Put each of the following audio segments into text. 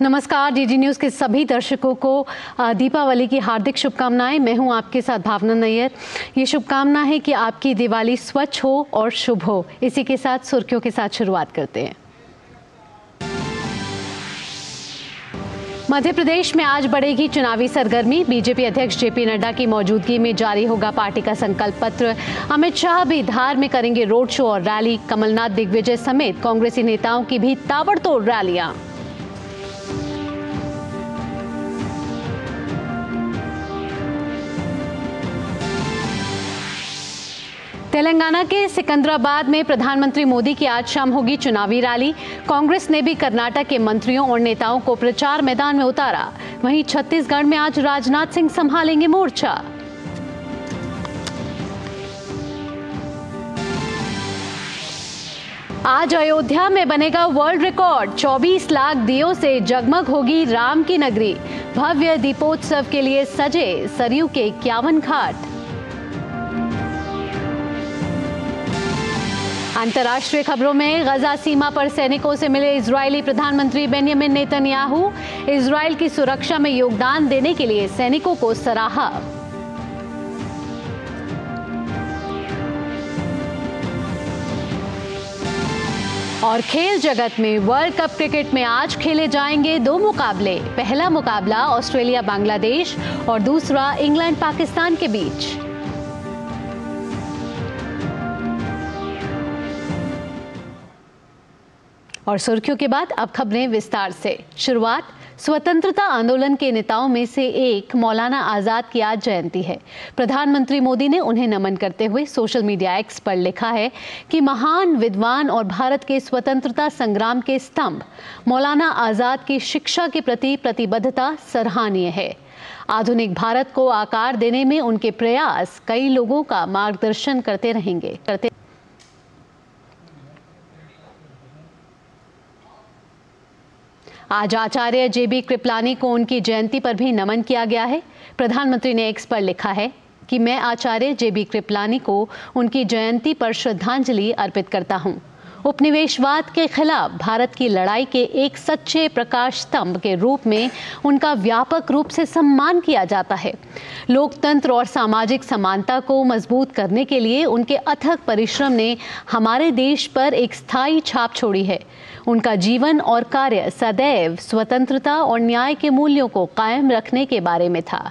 नमस्कार, DD news के सभी दर्शकों को दीपावली की हार्दिक शुभकामनाएं। मैं हूं आपके साथ भावना नैयर। ये शुभकामना है कि आपकी दिवाली स्वच्छ हो और शुभ हो। इसी के साथ सुर्खियों के साथ शुरुआत करते हैं। मध्य प्रदेश में आज बढ़ेगी चुनावी सरगर्मी। बीजेपी अध्यक्ष जेपी नड्डा की मौजूदगी में जारी होगा पार्टी का संकल्प पत्र। अमित शाह भी धार में करेंगे रोड शो और रैली। कमलनाथ, दिग्विजय समेत कांग्रेसी नेताओं की भी ताबड़तोड़ रैलियां। तेलंगाना के सिकंदराबाद में प्रधानमंत्री मोदी की आज शाम होगी चुनावी रैली। कांग्रेस ने भी कर्नाटक के मंत्रियों और नेताओं को प्रचार मैदान में उतारा। वहीं छत्तीसगढ़ में आज राजनाथ सिंह संभालेंगे मोर्चा। आज अयोध्या में बनेगा वर्ल्ड रिकॉर्ड। 24 लाख दियों से जगमग होगी राम की नगरी। भव्य दीपोत्सव के लिए सजे सरयू के 51 घाट। अंतर्राष्ट्रीय खबरों में गजा सीमा पर सैनिकों से मिले इजरायली प्रधानमंत्री बेंयामिन नेतन्याहू। इजरायल की सुरक्षा में योगदान देने के लिए सैनिकों को सराहा। और खेल जगत में वर्ल्ड कप क्रिकेट में आज खेले जाएंगे 2 मुकाबले। पहला मुकाबला ऑस्ट्रेलिया बांग्लादेश और दूसरा इंग्लैंड पाकिस्तान के बीच। और सुर्खियों के बाद अब खबरें विस्तार से। शुरुआत, स्वतंत्रता आंदोलन के नेताओं में से एक मौलाना आजाद की आज जयंती है। प्रधानमंत्री मोदी ने उन्हें नमन करते हुए सोशल मीडिया एक्स पर लिखा है कि महान विद्वान और भारत के स्वतंत्रता संग्राम के स्तंभ मौलाना आजाद की शिक्षा के प्रति प्रतिबद्धता सराहनीय है। आधुनिक भारत को आकार देने में उनके प्रयास कई लोगों का मार्गदर्शन करते रहेंगे। आज आचार्य जेबी कृपलानी को उनकी जयंती पर भी नमन किया गया है। प्रधानमंत्री ने एक्स पर लिखा है कि मैं आचार्य जेबी कृपलानी को उनकी जयंती पर श्रद्धांजलि अर्पित करता हूं। उपनिवेशवाद के खिलाफ भारत की लड़ाई के एक सच्चे प्रकाश स्तंभ के रूप में उनका व्यापक रूप से सम्मान किया जाता है। लोकतंत्र और सामाजिक समानता को मजबूत करने के लिए उनके अथक परिश्रम ने हमारे देश पर एक स्थायी छाप छोड़ी है। उनका जीवन और कार्य सदैव स्वतंत्रता और न्याय के मूल्यों को कायम रखने के बारे में था।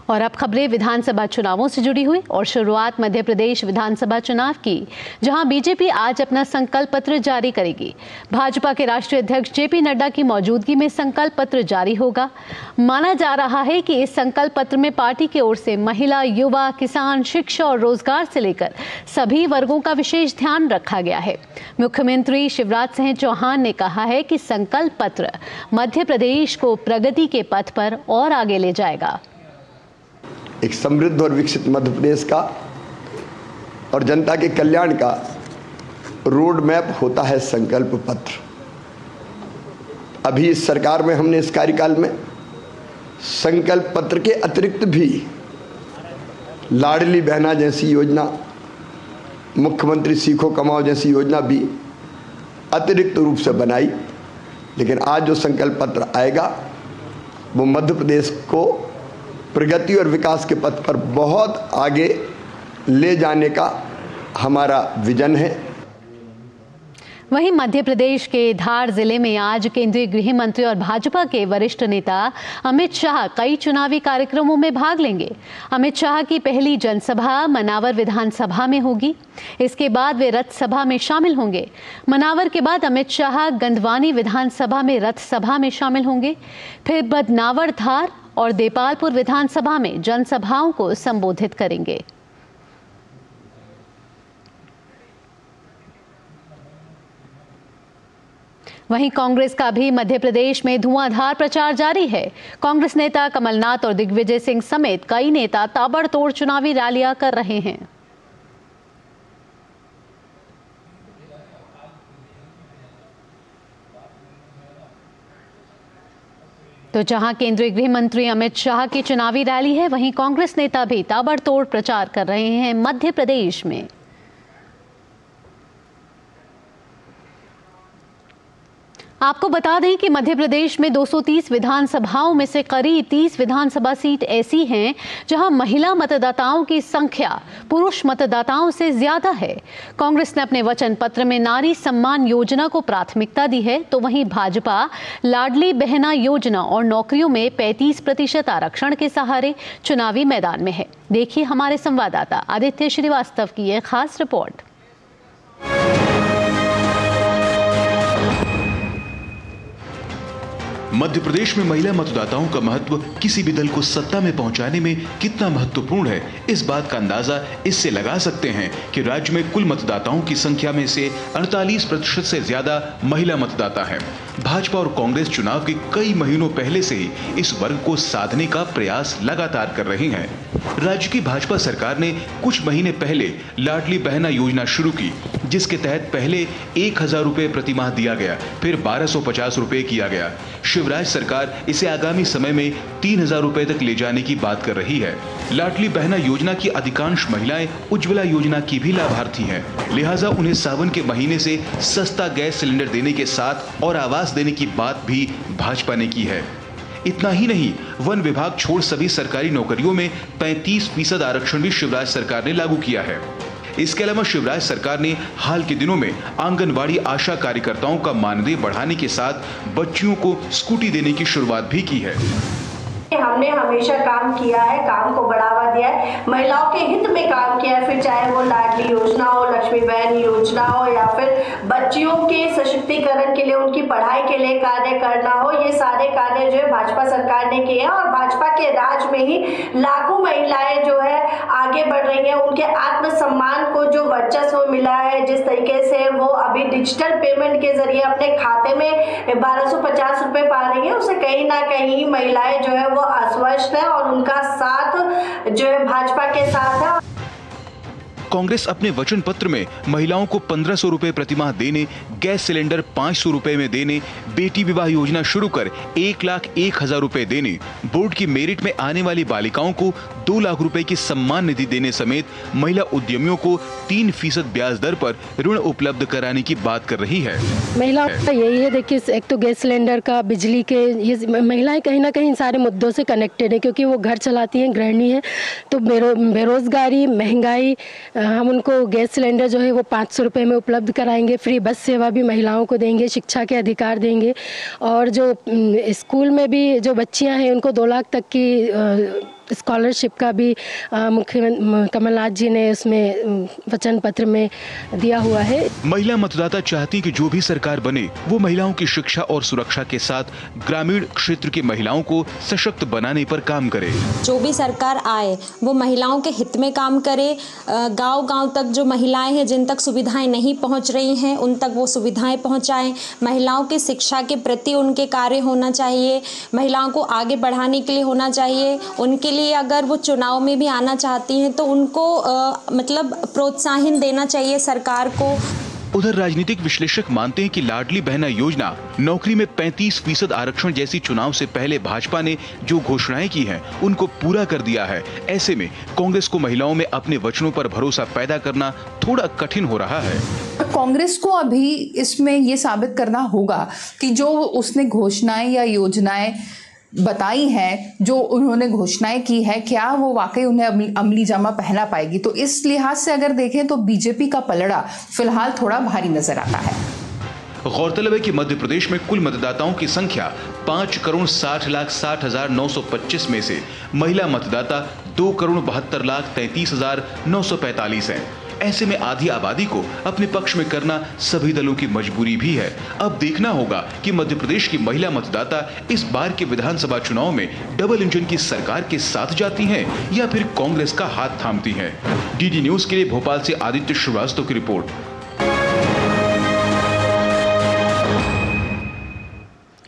और अब खबरें विधानसभा चुनावों से जुड़ी हुई और शुरुआत मध्य प्रदेश विधानसभा चुनाव की, जहां बीजेपी आज अपना संकल्प पत्र जारी करेगी। भाजपा के राष्ट्रीय अध्यक्ष जेपी नड्डा की मौजूदगी में संकल्प पत्र जारी होगा। माना जा रहा है कि इस संकल्प पत्र में पार्टी की ओर से महिला, युवा, किसान, शिक्षा और रोजगार से लेकर सभी वर्गों का विशेष ध्यान रखा गया है। मुख्यमंत्री शिवराज सिंह चौहान ने कहा है कि संकल्प पत्र मध्य प्रदेश को प्रगति के पथ पर और आगे ले जाएगा। एक समृद्ध और विकसित मध्य प्रदेश का और जनता के कल्याण का रोड मैप होता है संकल्प पत्र। अभी इस सरकार में हमने इस कार्यकाल में संकल्प पत्र के अतिरिक्त भी लाडली बहना जैसी योजना, मुख्यमंत्री सीखो कमाओ जैसी योजना भी अतिरिक्त रूप से बनाई। लेकिन आज जो संकल्प पत्र आएगा वो मध्य प्रदेश को प्रगति और विकास के पथ पर बहुत आगे ले जाने का हमारा विजन है। वहीं मध्य प्रदेश के धार जिले में आज केंद्रीय गृह मंत्री और भाजपा के वरिष्ठ नेता अमित शाह कई चुनावी कार्यक्रमों में भाग लेंगे। अमित शाह की पहली जनसभा मनावर विधानसभा में होगी। इसके बाद वे रथ सभा में शामिल होंगे। मनावर के बाद अमित शाह गंधवानी विधानसभा में रथ सभा में शामिल होंगे। फिर बदनावर, धार और देपालपुर विधानसभा में जनसभाओं को संबोधित करेंगे। वहीं कांग्रेस का भी मध्य प्रदेश में धुआंधार प्रचार जारी है। कांग्रेस नेता कमलनाथ और दिग्विजय सिंह समेत कई नेता ताबड़तोड़ चुनावी रैलियां कर रहे हैं। तो जहां केंद्रीय गृह मंत्री अमित शाह की चुनावी रैली है, वहीं कांग्रेस नेता भी ताबड़तोड़ प्रचार कर रहे हैं मध्य प्रदेश में। आपको बता दें कि मध्य प्रदेश में 230 विधानसभाओं में से करीब 30 विधानसभा सीट ऐसी हैं जहां महिला मतदाताओं की संख्या पुरुष मतदाताओं से ज्यादा है। कांग्रेस ने अपने वचन पत्र में नारी सम्मान योजना को प्राथमिकता दी है, तो वहीं भाजपा लाडली बहना योजना और नौकरियों में 35% आरक्षण के सहारे चुनावी मैदान में है। देखिए हमारे संवाददाता आदित्य श्रीवास्तव की यह खास रिपोर्ट। मध्य प्रदेश में महिला मतदाताओं का महत्व किसी भी दल को सत्ता में पहुंचाने में कितना महत्वपूर्ण है, इस बात का अंदाजा इससे लगा सकते हैं कि राज्य में कुल मतदाताओं की संख्या में से 48% से ज्यादा महिला मतदाता हैं। भाजपा और कांग्रेस चुनाव के कई महीनों पहले से ही इस वर्ग को साधने का प्रयास लगातार कर रही हैं। राज्य की भाजपा सरकार ने कुछ महीने पहले लाडली बहना योजना शुरू की, जिसके तहत पहले 1000 रुपए प्रति माह दिया गया, फिर 1250 रुपए किया गया। शिवराज सरकार इसे आगामी समय में 3000 रुपए तक ले जाने की बात कर रही है। लाडली बहना योजना की अधिकांश महिलाएं उज्ज्वला योजना की भी लाभार्थी हैं, लिहाजा उन्हें सावन के महीने से सस्ता गैस सिलेंडर देने के साथ और आवास देने की बात भी भाजपा ने की है। इतना ही नहीं, वन विभाग छोड़ सभी सरकारी नौकरियों में 35% आरक्षण भी शिवराज सरकार ने लागू किया है। इसके अलावा शिवराज सरकार ने हाल के दिनों में आंगनवाड़ी आशा कार्यकर्ताओं का मानदेय बढ़ाने के साथ बच्चियों को स्कूटी देने की शुरुआत भी की है। हमने हमेशा काम किया है, काम को बढ़ावा दिया है, महिलाओं के हित में काम किया है, फिर चाहे वो लाडली योजना हो, लक्ष्मी बहन योजना हो या फिर बच्चियों के सशक्तिकरण के लिए, उनकी पढ़ाई के लिए कार्य करना हो, ये सारे कार्य जो है भाजपा सरकार ने किए हैं। और भाजपा के राज में ही लाखों महिलाएं जो है आगे बढ़ रही हैं। उनके आत्मसम्मान को जो वर्चस्व मिला है, जिस तरीके से वो अभी डिजिटल पेमेंट के जरिए अपने खाते में 1250 रुपए पा रही है, उससे कहीं ना कहीं महिलाएं जो है वो आश्वस्त है और उनका साथ जो है भाजपा के साथ है। कांग्रेस अपने वचन पत्र में महिलाओं को 1500 रुपए प्रतिमाह देने, गैस सिलेंडर 500 रुपए में देने, बेटी विवाह योजना शुरू कर 1,01,000 रुपए देने, बोर्ड की मेरिट में आने वाली बालिकाओं को 2 लाख रुपए की सम्मान निधि देने समेत महिला उद्यमियों को 3% ब्याज दर पर ऋण उपलब्ध कराने की बात कर रही है। महिलाओं का यही है, देखिए एक तो गैस सिलेंडर का, बिजली के, ये महिलाएं कहीं ना कहीं इन सारे मुद्दों से कनेक्टेड है, क्योंकि वो घर चलाती हैं, गृहिणी है। तो बेरोजगारी, महंगाई, हम उनको गैस सिलेंडर जो है वो 500 रुपये में उपलब्ध कराएंगे, फ्री बस सेवा भी महिलाओं को देंगे, शिक्षा के अधिकार देंगे, और जो स्कूल में भी जो बच्चियां हैं उनको 2 लाख तक की स्कॉलरशिप का भी मुख्यमंत्री कमलनाथ जी ने उसमें वचन पत्र में दिया हुआ है। महिला मतदाता चाहती कि जो भी सरकार बने वो महिलाओं की शिक्षा और सुरक्षा के साथ ग्रामीण क्षेत्र की महिलाओं को सशक्त बनाने पर काम करे। जो भी सरकार आए वो महिलाओं के हित में काम करे। गांव-गांव तक जो महिलाएं हैं, जिन तक सुविधाएं नहीं पहुंच रही हैं, उन तक वो सुविधाएं पहुंचाएं। महिलाओं की शिक्षा के प्रति उनके कार्य होना चाहिए, महिलाओं को आगे बढ़ाने के लिए होना चाहिए। उनके लिए अगर वो चुनाव में भी आना चाहती हैं तो उनको मतलब प्रोत्साहन देना चाहिए सरकार को। उधर राजनीतिक विश्लेषक मानते हैं कि लाडली बहना योजना, नौकरी में 35% आरक्षण जैसी चुनाव से पहले भाजपा ने जो घोषणाएं की हैं उनको पूरा कर दिया है। ऐसे में कांग्रेस को महिलाओं में अपने वचनों पर भरोसा पैदा करना थोड़ा कठिन हो रहा है। कांग्रेस को अभी इसमें ये साबित करना होगा कि जो उसने घोषणाएं या योजनाएं बताई हैं, जो उन्होंने घोषणाएं की है, क्या वो वाकई उन्हें अमली जामा पहना पाएगी। तो इस लिहाज से अगर देखें तो बीजेपी का पलड़ा फिलहाल थोड़ा भारी नजर आता है। गौरतलब है कि मध्य प्रदेश में कुल मतदाताओं की संख्या 5,60,60,925 में से महिला मतदाता 2,72,33,945 हैं। ऐसे में आधी आबादी को अपने पक्ष में करना सभी दलों की मजबूरी भी है। अब देखना होगा कि मध्य प्रदेश की महिला मतदाता इस बार के विधानसभा चुनाव में डबल इंजन की सरकार के साथ जाती हैं या फिर कांग्रेस का हाथ थामती हैं। डीडी न्यूज के लिए भोपाल से आदित्य श्रीवास्तव की रिपोर्ट।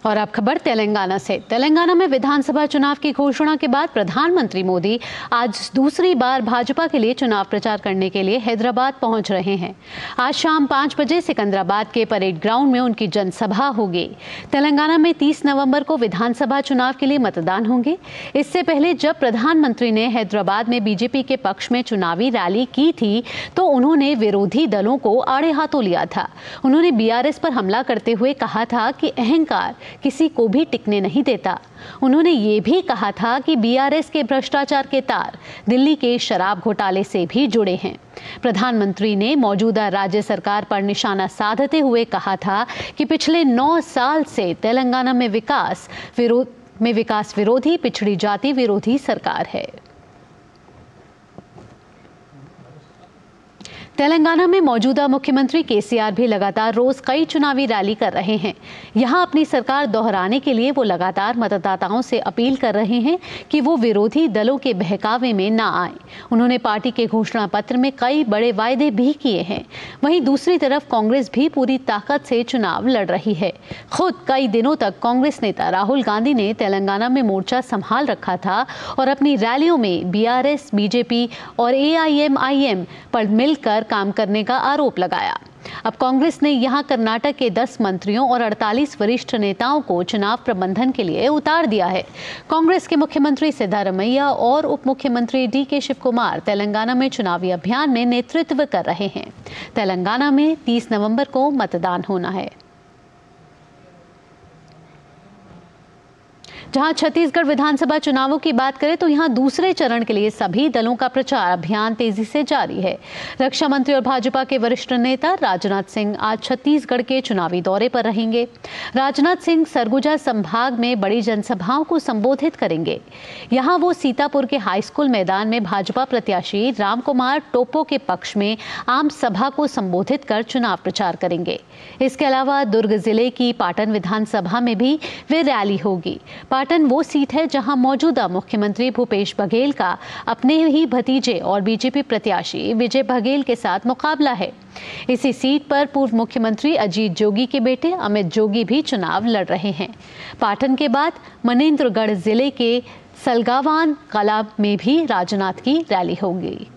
और अब खबर तेलंगाना से। तेलंगाना में विधानसभा चुनाव की घोषणा के बाद प्रधानमंत्री मोदी आज दूसरी बार भाजपा के लिए चुनाव प्रचार करने के लिए हैदराबाद पहुंच रहे हैं। आज शाम 5 बजे सिकंदराबाद के परेड ग्राउंड में उनकी जनसभा होगी। तेलंगाना में 30 नवंबर को विधानसभा चुनाव के लिए मतदान होंगे। इससे पहले जब प्रधानमंत्री ने हैदराबाद में बीजेपी के पक्ष में चुनावी रैली की थी तो उन्होंने विरोधी दलों को आड़े हाथों लिया था। उन्होंने बीआरएस पर हमला करते हुए कहा था कि अहंकार किसी को भी टिकने नहीं देता। उन्होंने ये भी कहा था कि बीआरएस के भ्रष्टाचार के तार दिल्ली के शराब घोटाले से भी जुड़े हैं। प्रधानमंत्री ने मौजूदा राज्य सरकार पर निशाना साधते हुए कहा था कि पिछले 9 साल से तेलंगाना में विकास विरोधी, पिछड़ी जाति विरोधी सरकार है। तेलंगाना में मौजूदा मुख्यमंत्री केसीआर भी लगातार रोज कई चुनावी रैली कर रहे हैं। यहां अपनी सरकार दोहराने के लिए वो लगातार मतदाताओं से अपील कर रहे हैं कि वो विरोधी दलों के बहकावे में ना आए। उन्होंने पार्टी के घोषणा पत्र में कई बड़े वायदे भी किए हैं। वहीं दूसरी तरफ कांग्रेस भी पूरी ताकत से चुनाव लड़ रही है। खुद कई दिनों तक कांग्रेस नेता राहुल गांधी ने तेलंगाना में मोर्चा संभाल रखा था और अपनी रैलियों में बीआरएस, बीजेपी और एआईएमआईएम पर मिलकर काम करने का आरोप लगाया। अब कांग्रेस ने यहां कर्नाटक के 10 मंत्रियों और 48 वरिष्ठ नेताओं को चुनाव प्रबंधन के लिए उतार दिया है। कांग्रेस के मुख्यमंत्री सिद्धारमैया और उप मुख्यमंत्री डीके शिव कुमार तेलंगाना में चुनावी अभियान में नेतृत्व कर रहे हैं। तेलंगाना में 30 नवंबर को मतदान होना है। जहां छत्तीसगढ़ विधानसभा चुनावों की बात करें तो यहां दूसरे चरण के लिए सभी दलों का प्रचार अभियान तेजी से जारी है। रक्षा मंत्री और भाजपा के वरिष्ठ नेता राजनाथ सिंह आज छत्तीसगढ़ के चुनावी दौरे पर रहेंगे। राजनाथ सिंह सरगुजा संभाग में बड़ी जनसभाओं को संबोधित करेंगे। यहां वो सीतापुर के हाईस्कूल मैदान में भाजपा प्रत्याशी रामकुमार टोप्पो के पक्ष में आम सभा को संबोधित कर चुनाव प्रचार करेंगे। इसके अलावा दुर्ग जिले की पाटन विधानसभा में भी वे रैली होगी। पाटन वो सीट है जहां मौजूदा मुख्यमंत्री भूपेश बघेल का अपने ही भतीजे और बीजेपी प्रत्याशी विजय बघेल के साथ मुकाबला है। इसी सीट पर पूर्व मुख्यमंत्री अजीत जोगी के बेटे अमित जोगी भी चुनाव लड़ रहे हैं। पाटन के बाद मनेंद्रगढ़ जिले के सलगावान कला में भी राजनाथ की रैली होगी।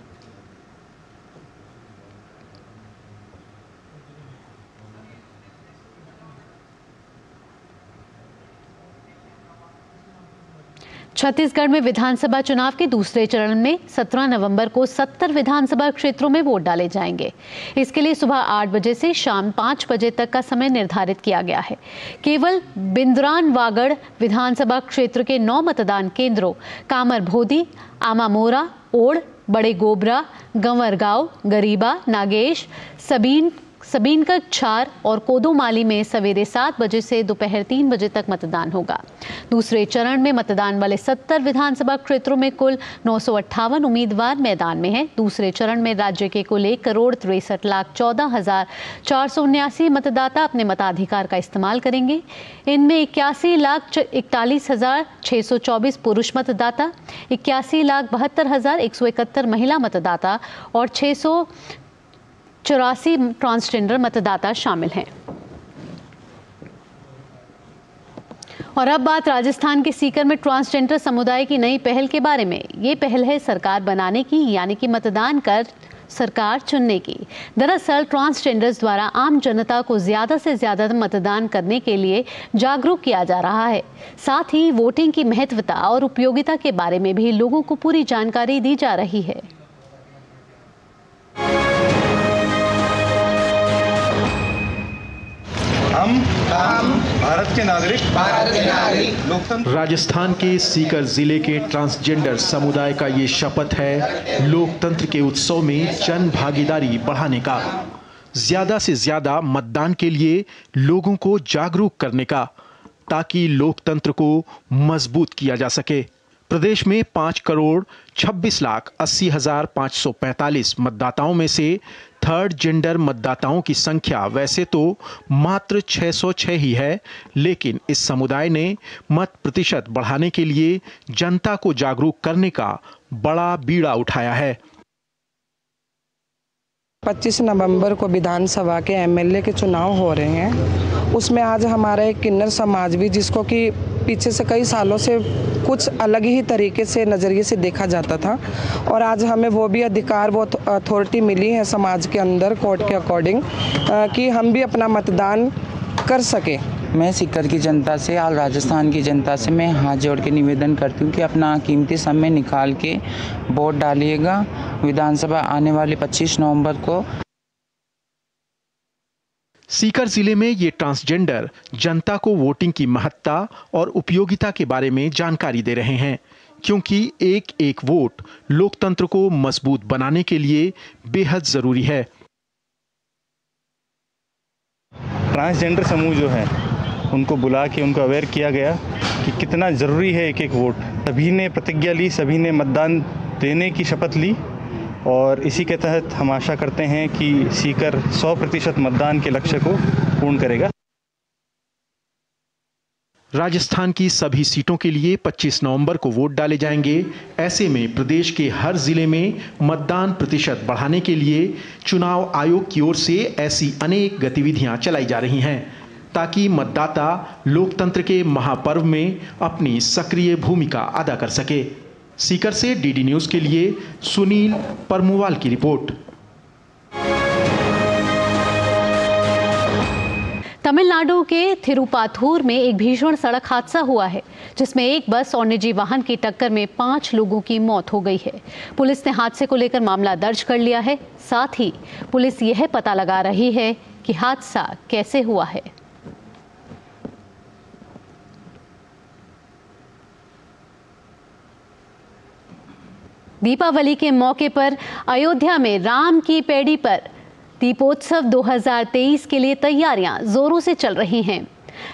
छत्तीसगढ़ में विधानसभा चुनाव के दूसरे चरण में 17 नवंबर को 70 विधानसभा क्षेत्रों में वोट डाले जाएंगे। इसके लिए सुबह 8 बजे से शाम 5 बजे तक का समय निर्धारित किया गया है। केवल बिंद्रानवागढ़ विधानसभा क्षेत्र के 9 मतदान केंद्रों कामरभोदी, आमामोरा, ओड़, बड़े गोबरा, गंवरगांव, गरीबा, नागेश, सबीनका छार और कोदोमाली में सवेरे 7 बजे से दोपहर 3 बजे तक मतदान होगा। दूसरे चरण में मतदान वाले 70 विधानसभा क्षेत्रों में कुल 958 उम्मीदवार मैदान में हैं। दूसरे चरण में राज्य के कुल 1,63,14,479 मतदाता अपने मताधिकार का इस्तेमाल करेंगे। इनमें 81,41,624 पुरुष मतदाता, 81,72,171 महिला मतदाता और 684 ट्रांसजेंडर मतदाता शामिल हैं। और अब बात राजस्थान के सीकर में ट्रांसजेंडर समुदाय की नई पहल के बारे में। ये पहल है सरकार बनाने की, यानी कि मतदान कर सरकार चुनने की। दरअसल ट्रांसजेंडर्स द्वारा आम जनता को ज्यादा से ज्यादा मतदान करने के लिए जागरूक किया जा रहा है। साथ ही वोटिंग की महत्वता और उपयोगिता के बारे में भी लोगों को पूरी जानकारी दी जा रही है। हम भारत के नागरिक लोकतंत्र। राजस्थान के सीकर जिले के ट्रांसजेंडर समुदाय का ये शपथ है लोकतंत्र के उत्सव में जन भागीदारी बढ़ाने का, ज्यादा से ज्यादा मतदान के लिए लोगों को जागरूक करने का, ताकि लोकतंत्र को मजबूत किया जा सके। प्रदेश में 5,26,80,545 मतदाताओं में से थर्ड जेंडर मतदाताओं की संख्या वैसे तो मात्र 606 ही है, लेकिन इस समुदाय ने मत प्रतिशत बढ़ाने के लिए जनता को जागरूक करने का बड़ा बीड़ा उठाया है। 25 नवंबर को विधानसभा के एमएलए के चुनाव हो रहे हैं, उसमें आज हमारा एक किन्नर समाज भी, जिसको कि पीछे से कई सालों से कुछ अलग ही तरीके से नज़रिए से देखा जाता था, और आज हमें वो भी अधिकार, वो अथॉरिटी मिली है समाज के अंदर कोर्ट के अकॉर्डिंग कि हम भी अपना मतदान कर सके। मैं सीकर की जनता से और राजस्थान की जनता से मैं हाथ जोड़ के निवेदन करती हूँ कि अपना कीमती समय निकाल के वोट डालिएगा विधानसभा आने वाले 25 नवंबर को। सीकर जिले में ये ट्रांसजेंडर जनता को वोटिंग की महत्ता और उपयोगिता के बारे में जानकारी दे रहे हैं, क्योंकि एक एक वोट लोकतंत्र को मजबूत बनाने के लिए बेहद जरूरी है। ट्रांसजेंडर समूह जो है उनको बुला के उनको अवेयर किया गया कि कितना ज़रूरी है एक एक वोट। सभी ने प्रतिज्ञा ली, सभी ने मतदान देने की शपथ ली, और इसी के तहत हम आशा करते हैं कि सीकर 100% मतदान के लक्ष्य को पूर्ण करेगा। राजस्थान की सभी सीटों के लिए 25 नवंबर को वोट डाले जाएंगे। ऐसे में प्रदेश के हर जिले में मतदान प्रतिशत बढ़ाने के लिए चुनाव आयोग की ओर से ऐसी अनेक गतिविधियां चलाई जा रही हैं, ताकि मतदाता लोकतंत्र के महापर्व में अपनी सक्रिय भूमिका अदा कर सके। सीकर से डीडी न्यूज़ के लिए सुनील परमुवाल की रिपोर्ट। तमिलनाडु के थिरुपाथुर में एक भीषण सड़क हादसा हुआ है, जिसमें एक बस और निजी वाहन की टक्कर में 5 लोगों की मौत हो गई है। पुलिस ने हादसे को लेकर मामला दर्ज कर लिया है। साथ ही पुलिस यह पता लगा रही है कि हादसा कैसे हुआ है। दीपावली के मौके पर अयोध्या में राम की पैड़ी पर दीपोत्सव 2023 के लिए तैयारियां जोरों से चल रही हैं।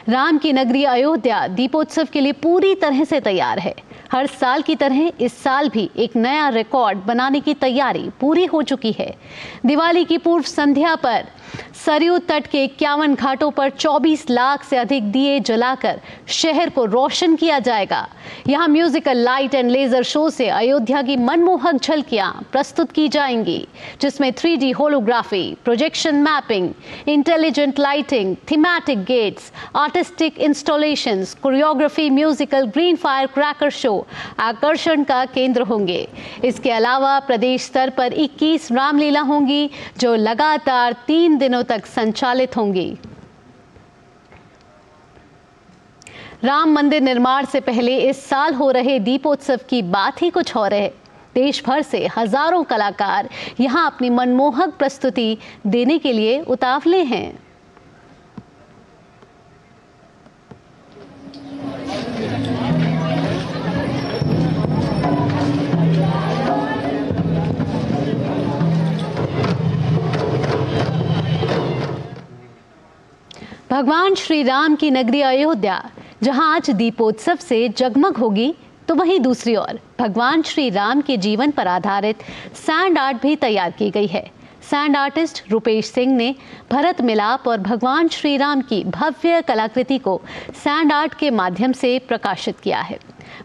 राम की नगरी अयोध्या दीपोत्सव के लिए पूरी तरह से तैयार है। हर साल की तरह इस साल भी एक नया रिकॉर्ड बनाने की तैयारी पूरी हो चुकी है। दिवाली की पूर्व संध्या पर सरयू तट के 51 घाटों पर 24 लाख से अधिक दिए जलाकर शहर को रोशन किया जाएगा। यहाँ musical light and laser show से अयोध्या की मनमोहक झलकियां प्रस्तुत की जाएंगी, जिसमें 3D holography, projection mapping, intelligent lighting, thematic gates, artistic installations, choreography, musical green firecracker show आकर्षण का केंद्र होंगे। इसके अलावा प्रदेश स्तर पर 21 रामलीला होंगी, जो लगातार 3 दिनों तक संचालित होंगी। राम मंदिर निर्माण से पहले इस साल हो रहे दीपोत्सव की बात ही कुछ और है। देश भर से हजारों कलाकार यहां अपनी मनमोहक प्रस्तुति देने के लिए उतावले हैं। भगवान श्री राम की नगरी अयोध्या जहां आज दीपोत्सव से जगमग होगी, तो वहीं दूसरी ओर भगवान श्री राम के जीवन पर आधारित सैंड आर्ट भी तैयार की गई है। सैंड आर्टिस्ट रुपेश सिंह ने भरत मिलाप और भगवान श्री राम की भव्य कलाकृति को सैंड आर्ट के माध्यम से प्रकाशित किया है।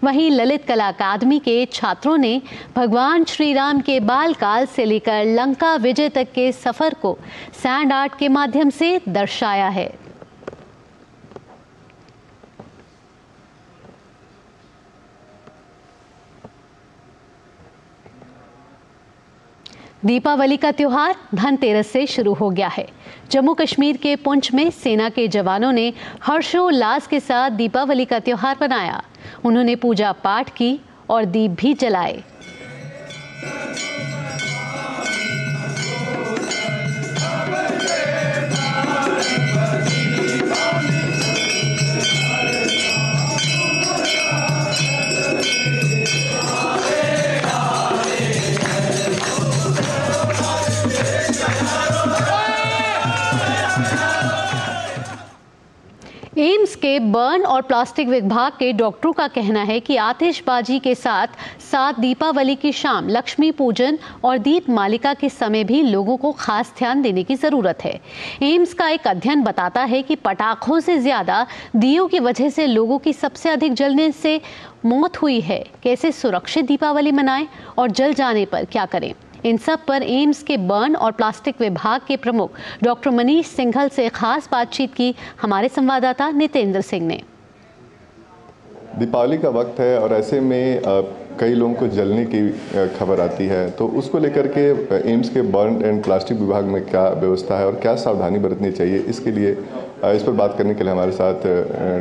वहीं ललित कला अकादमी के छात्रों ने भगवान श्री राम के बालकाल से लेकर लंका विजय तक के सफर को सैंड आर्ट के माध्यम से दर्शाया है। दीपावली का त्योहार धनतेरस से शुरू हो गया है। जम्मू कश्मीर के पुंछ में सेना के जवानों ने हर्षोल्लास के साथ दीपावली का त्योहार मनाया। उन्होंने पूजा पाठ की और दीप भी जलाए। एम्स के बर्न और प्लास्टिक विभाग के डॉक्टरों का कहना है कि आतिशबाजी के साथ दीपावली की शाम लक्ष्मी पूजन और दीप मालिका के समय भी लोगों को खास ध्यान देने की जरूरत है। एम्स का एक अध्ययन बताता है कि पटाखों से ज्यादा दियों की वजह से लोगों की सबसे अधिक जलने से मौत हुई है। कैसे सुरक्षित दीपावली मनाएं और जल जाने पर क्या करें, इन सब पर एम्स के बर्न और प्लास्टिक विभाग के प्रमुख डॉक्टर मनीष सिंघल से खास बातचीत की हमारे संवाददाता नितेंद्र सिंह ने। दीपावली का वक्त है और ऐसे में कई लोगों को जलने की खबर आती है, तो उसको लेकर के एम्स के बर्न एंड प्लास्टिक विभाग में क्या व्यवस्था है और क्या सावधानी बरतनी चाहिए, इसके लिए इस पर बात करने के लिए हमारे साथ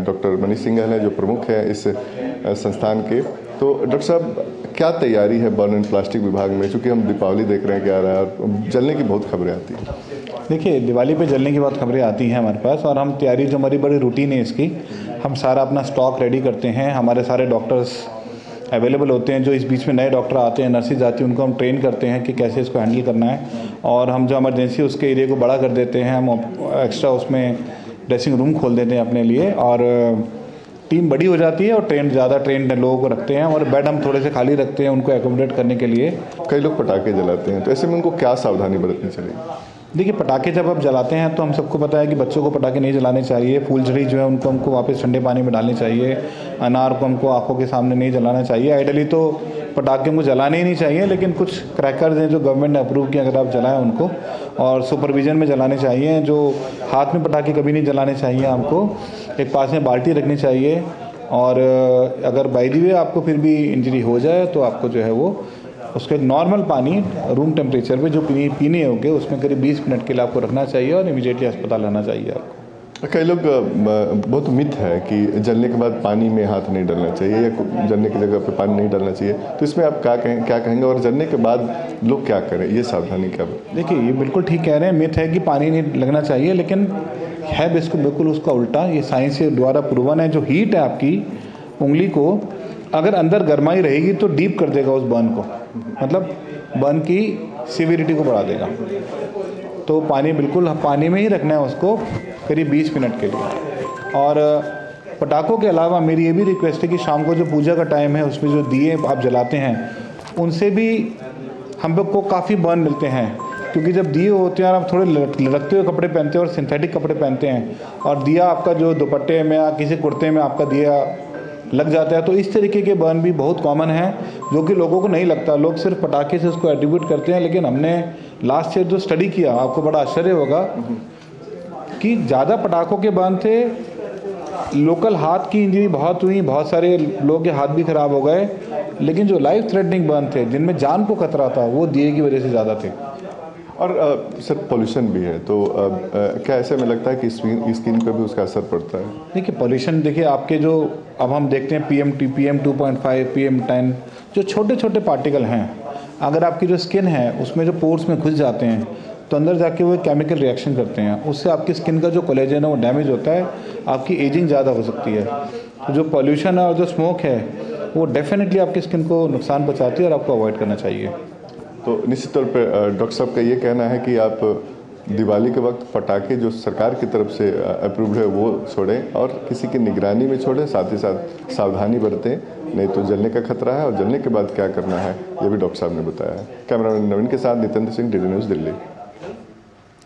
डॉक्टर मनीष सिंघल हैं जो प्रमुख हैं इस संस्थान के। तो डॉक्टर साहब, क्या तैयारी है बर्न एंड प्लास्टिक विभाग में, चूँकि हम दीपावली देख रहे हैं क्या आ रहा है और जलने की बहुत खबरें आती हैं? देखिए, दिवाली पे जलने की बहुत खबरें आती हैं हमारे पास, और हम तैयारी जो हमारी बड़ी रूटीन है इसकी, हम सारा अपना स्टॉक रेडी करते हैं। हमारे सारे डॉक्टर्स अवेलेबल होते हैं, जो इस बीच में नए डॉक्टर आते हैं, नर्सेज आती हैं, उनको हम ट्रेन करते हैं कि कैसे इसको हैंडल करना है। और हम जो इमरजेंसी उसके एरिया को बड़ा कर देते हैं, हम एक्स्ट्रा उसमें ड्रेसिंग रूम खोल देते हैं अपने लिए, और टीम बड़ी हो जाती है और ज़्यादा ट्रेंड लोगों को रखते हैं, और बेड हम थोड़े से खाली रखते हैं उनको एकोमोडेट करने के लिए। कई लोग पटाखे जलाते हैं, तो ऐसे में उनको क्या सावधानी बरतनी चाहिए? देखिए, पटाखे जब आप जलाते हैं तो हम सबको पता है कि बच्चों को पटाखे नहीं जलाने चाहिए। फूलझड़ी जो है उनको हमको वापस ठंडे पानी में डालनी चाहिए। अनार को हमको आंखों के सामने नहीं जलाना चाहिए। आइडियली तो पटाखे को जलाने ही नहीं चाहिए, लेकिन कुछ क्रैकर्स हैं जो गवर्नमेंट ने अप्रूव किया, अगर आप जलाएं उनको, और सुपरविजन में जलाने चाहिए। जो हाथ में पटाखे कभी नहीं जलाने चाहिए, हमको एक पास में बाल्टी रखनी चाहिए, और अगर बाय द वे आपको फिर भी इंजरी हो जाए तो आपको जो है वो उसके नॉर्मल पानी रूम टेम्परेचर पे जो पीने होंगे उसमें करीब 20 मिनट के लिए आपको रखना चाहिए और इमीडिएटली अस्पताल लाना चाहिए आपको। कई लोग बहुत मिथ है कि जलने के बाद पानी में हाथ नहीं डालना चाहिए या जलने की जगह पे पानी नहीं डालना चाहिए, तो इसमें आप क्या कहेंगे और जलने के बाद लोग क्या करें, ये सावधानी क्या? देखिए, ये बिल्कुल ठीक कह रहे हैं, मिथ है कि पानी नहीं लगना चाहिए, लेकिन है बिल्कुल उसका उल्टा। ये साइंस के द्वारा प्रूवन है। जो हीट है आपकी उंगली को, अगर अंदर गर्माई रहेगी तो डीप कर देगा उस बर्न को, मतलब बर्न की सीवियरिटी को बढ़ा देगा। तो बिल्कुल पानी में ही रखना है उसको करीब 20 मिनट के लिए। और पटाखों के अलावा मेरी ये भी रिक्वेस्ट है कि शाम को जो पूजा का टाइम है उसमें जो दिए आप जलाते हैं उनसे भी हम लोग को काफ़ी बर्न मिलते हैं, क्योंकि जब दिए होते हैं और आप थोड़े लटकते हुए कपड़े पहनते हैं और सिंथेटिक कपड़े पहनते हैं, और दिया आपका जो दुपट्टे में या किसी कुर्ते में आपका दिया लग जाता है, तो इस तरीके के बर्न भी बहुत कॉमन है, जो कि लोगों को नहीं लगता। लोग सिर्फ पटाखे से उसको एट्रीब्यूट करते हैं, लेकिन हमने लास्ट ईयर जो स्टडी किया, आपको बड़ा आश्चर्य होगा कि ज़्यादा पटाखों के बर्न थे, लोकल हाथ की इंजरी बहुत हुई, बहुत सारे लोगों के हाथ भी खराब हो गए, लेकिन जो लाइफ थ्रेटनिंग बर्न थे, जिनमें जान को खतरा था, वो दिए की वजह से ज़्यादा थे। और सर, पोल्यूशन भी है, तो क्या ऐसे में लगता है कि स्किन पर भी उसका असर पड़ता है? देखिए, पोल्यूशन, देखिए आपके जो अब हम देखते हैं PM 2.5, PM 10, जो छोटे छोटे पार्टिकल हैं, अगर आपकी जो स्किन है उसमें जो पोर्स में घुस जाते हैं तो अंदर जाके वो केमिकल रिएक्शन करते हैं, उससे आपकी स्किन का जो कोलेजन है वो डैमेज होता है, आपकी एजिंग ज़्यादा हो सकती है। तो जो पोल्यूशन है और जो स्मोक है वो डेफिनेटली आपकी स्किन को नुकसान पहुँचाती है और आपको अवॉइड करना चाहिए। तो निश्चित तौर पे डॉक्टर साहब का ये कहना है कि आप दिवाली के वक्त पटाखे जो सरकार की तरफ से अप्रूव्ड है वो छोड़ें और किसी की निगरानी में छोड़ें, साथ ही साथ सावधानी बरतें, नहीं तो जलने का खतरा है, और जलने के बाद क्या करना है ये भी डॉक्टर साहब ने बताया है। कैमरामैन नवीन के साथ नितेंद्र सिंह, DD न्यूज़, दिल्ली।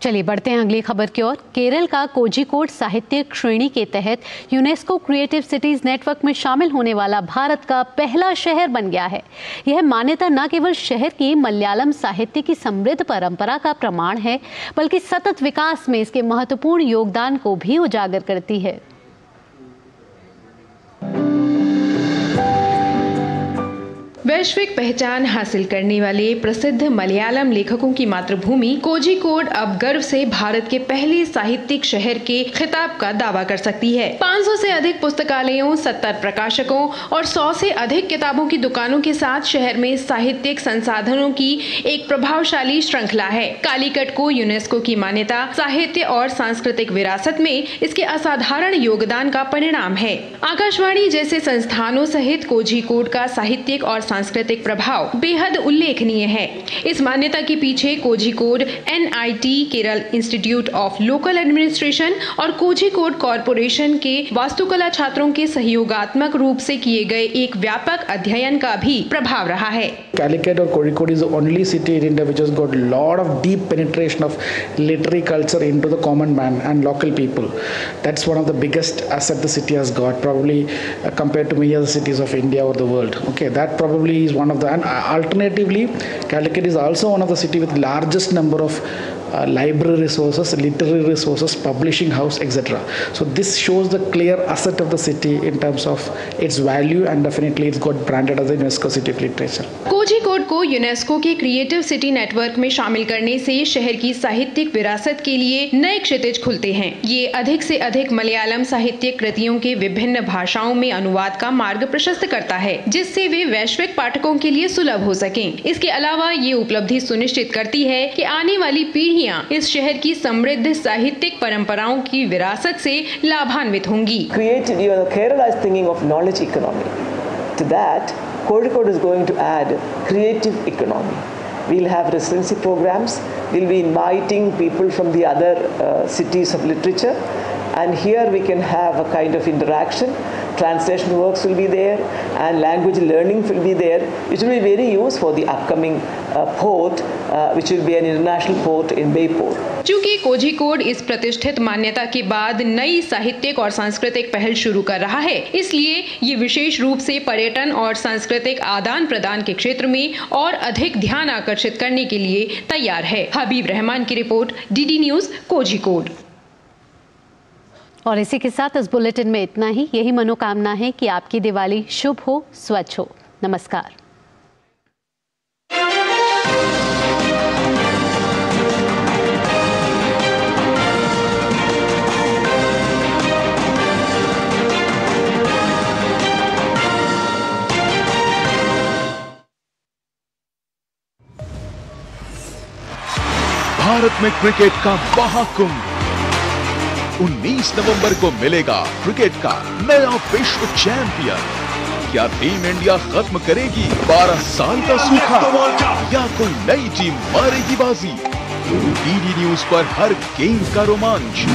चलिए बढ़ते हैं अगली खबर की ओर। केरल का कोझिकोड साहित्यिक श्रेणी के तहत यूनेस्को क्रिएटिव सिटीज नेटवर्क में शामिल होने वाला भारत का पहला शहर बन गया है। यह मान्यता न केवल शहर की मलयालम साहित्य की समृद्ध परंपरा का प्रमाण है, बल्कि सतत विकास में इसके महत्वपूर्ण योगदान को भी उजागर करती है। वैश्विक पहचान हासिल करने वाले प्रसिद्ध मलयालम लेखकों की मातृभूमि कोझिकोड अब गर्व से भारत के पहले साहित्यिक शहर के खिताब का दावा कर सकती है। 500 से अधिक पुस्तकालयों, 70 प्रकाशकों और 100 से अधिक किताबों की दुकानों के साथ शहर में साहित्यिक संसाधनों की एक प्रभावशाली श्रृंखला है। कालीकट को यूनेस्को की मान्यता साहित्य और सांस्कृतिक विरासत में इसके असाधारण योगदान का परिणाम है। आकाशवाणी जैसे संस्थानों सहित कोझिकोड का साहित्यिक और सांस्कृतिक प्रभाव बेहद उल्लेखनीय है। इस मान्यता के पीछे Kozhikode NIT, Kerala institute of local administration और कोझिकोड कॉरपोरेशन के वास्तुकला छात्रों के सहयोगात्मक रूप से किए गए एक व्यापक अध्ययन का भी प्रभाव रहा है। Calicut or Kozhikode is the only city in India which has got a lot of deep penetration of literary culture into the common man and local people. That's one of the biggest asset the city has got, probably compared to many other cities of India or the world. Okay, that probably probably is one of the, and alternatively, Calicut is also one of the city with largest number of library resources, literary resources, publishing house, etc. So this shows the clear asset of the city in terms of its value, and definitely it's got branded as a UNESCO City of Literature. Kozhikode को UNESCO के creative city network में शामिल करने से शहर की साहित्यिक विरासत के लिए नए क्षितिज खुलते हैं। ये अधिक से अधिक मलयालम साहित्यिक कृतियों के विभिन्न भाषाओं में अनुवाद का मार्ग प्रशस्त करता है, जिससे वे वैश्विक पाठकों के लिए सुलभ हो सकें। इसके अलावा ये उपलब्धि सुनिश्चित करती है कि आने वाली पीढ़ियां इस शहर की समृद्ध साहित्यिक परंपराओं की विरासत से लाभान्वित होंगी। Kerala is thinking of knowledge economy. To that, Kozhikode is going to add creative economy. We'll have residency programs. We'll be inviting people from the other cities of literature, and here we can have a kind of interaction. Translation works will be there, and language learning will be there, which will be very useful for the upcoming port, which will be an international port in Bayport. चूंकि कोझिकोड इस प्रतिष्ठित मान्यता के बाद नई साहित्यिक और सांस्कृतिक पहल शुरू कर रहा है, इसलिए ये विशेष रूप से पर्यटन और सांस्कृतिक आदान प्रदान के क्षेत्र में और अधिक ध्यान आकर्षित करने के लिए तैयार है। हबीब रहमान की रिपोर्ट, डीडी न्यूज, कोझिकोड। और इसी के साथ इस बुलेटिन में इतना ही। यही मनोकामना है कि आपकी दिवाली शुभ हो, स्वच्छ हो। नमस्कार। भारत में क्रिकेट का महाकुंभ 19 नवंबर को मिलेगा क्रिकेट का नया विश्व चैंपियन। क्या टीम इंडिया खत्म करेगी 12 साल का सूखा, या कोई नई टीम मारेगी बाजी? डीडी न्यूज पर हर गेम का रोमांच,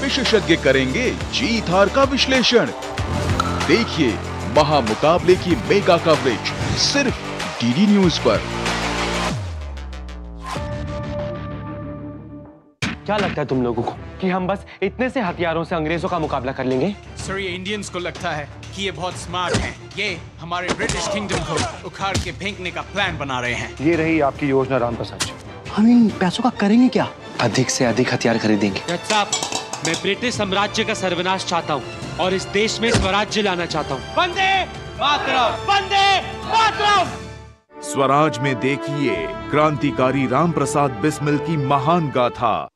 विशेषज्ञ करेंगे जीत हार का विश्लेषण। देखिए महामुकाबले की मेगा कवरेज सिर्फ डीडी न्यूज पर। क्या लगता है तुम लोगों को कि हम बस इतने से हथियारों से अंग्रेजों का मुकाबला कर लेंगे? सर, ये इंडियंस को लगता है कि ये बहुत स्मार्ट हैं। ये हमारे ब्रिटिश किंगडम को उखाड़ के फेंकने का प्लान बना रहे हैं। ये रही आपकी योजना राम प्रसाद जी। हम इन पैसों का करेंगे क्या? अधिक से अधिक हथियार खरीदेंगे। मैं ब्रिटिश साम्राज्य का सर्वनाश चाहता हूँ और इस देश में स्वराज्य लाना चाहता हूँ। वंदे मातरम, वंदे मातरम। स्वराज में देखिए क्रांतिकारी राम प्रसाद बिस्मिल की महान गाथा।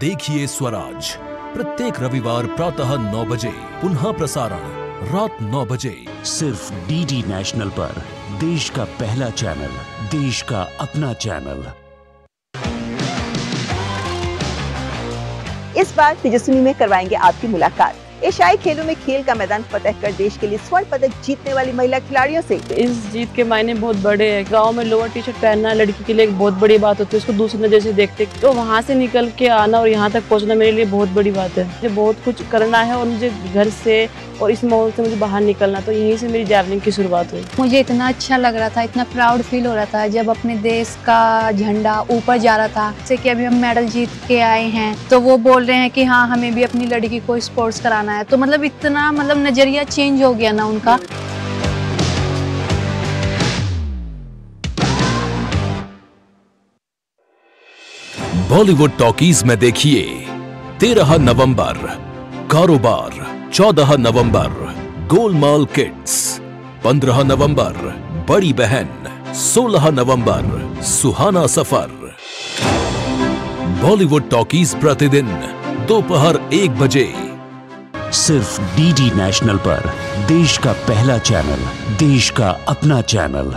देखिए स्वराज प्रत्येक रविवार प्रातः 9 बजे, पुनः प्रसारण रात 9 बजे, सिर्फ डीडी नेशनल पर। देश का पहला चैनल, देश का अपना चैनल। इस बार तेजस्विनी में करवाएंगे आपकी मुलाकात एशियाई खेलों में खेल का मैदान फतह कर देश के लिए स्वर्ण पदक जीतने वाली महिला खिलाड़ियों से। इस जीत के मायने बहुत बड़े हैं। गांव में लोअर टी शर्ट पहनना लड़की के लिए एक बहुत बड़ी बात होती है, उसको दूसरी नजर से देखते, तो वहां से निकल के आना और यहाँ तक पहुँचना मेरे लिए बहुत बड़ी बात है। मुझे बहुत कुछ करना है और मुझे घर से और इस माहौल से मुझे बाहर निकलना, तो यहीं से मेरी जैवलिन की शुरुआत हुई। मुझे इतना अच्छा लग रहा था, इतना प्राउड फील हो रहा था जब अपने देश का झंडा ऊपर जा रहा था। जैसे कि अभी हम मेडल जीत के आए हैं तो वो बोल रहे हैं कि हाँ हमें भी अपनी लड़की को स्पोर्ट्स कराना है, तो मतलब इतना नजरिया चेंज हो गया ना उनका। बॉलीवुड टॉकीज में देखिए 13 नवंबर कारोबार, 14 नवंबर गोलमाल किड्स, 15 नवंबर बड़ी बहन, 16 नवंबर सुहाना सफर। बॉलीवुड टॉकीज प्रतिदिन दोपहर 1 बजे, सिर्फ डीडी नेशनल पर। देश का पहला चैनल, देश का अपना चैनल।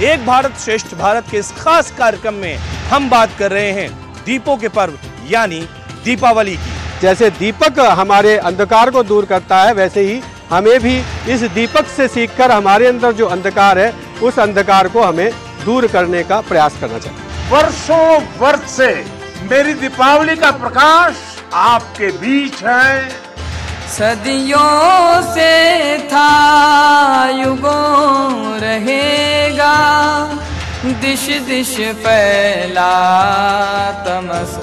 एक भारत श्रेष्ठ भारत के इस खास कार्यक्रम में हम बात कर रहे हैं दीपों के पर्व यानी दीपावली की। जैसे दीपक हमारे अंधकार को दूर करता है, वैसे ही हमें भी इस दीपक से सीखकर हमारे अंदर जो अंधकार है उस अंधकार को हमें दूर करने का प्रयास करना चाहिए। वर्षों वर्ष से मेरी दीपावली का प्रकाश आपके बीच है। सदियों से था युगों रहेगा, दिश दिश फैला तमस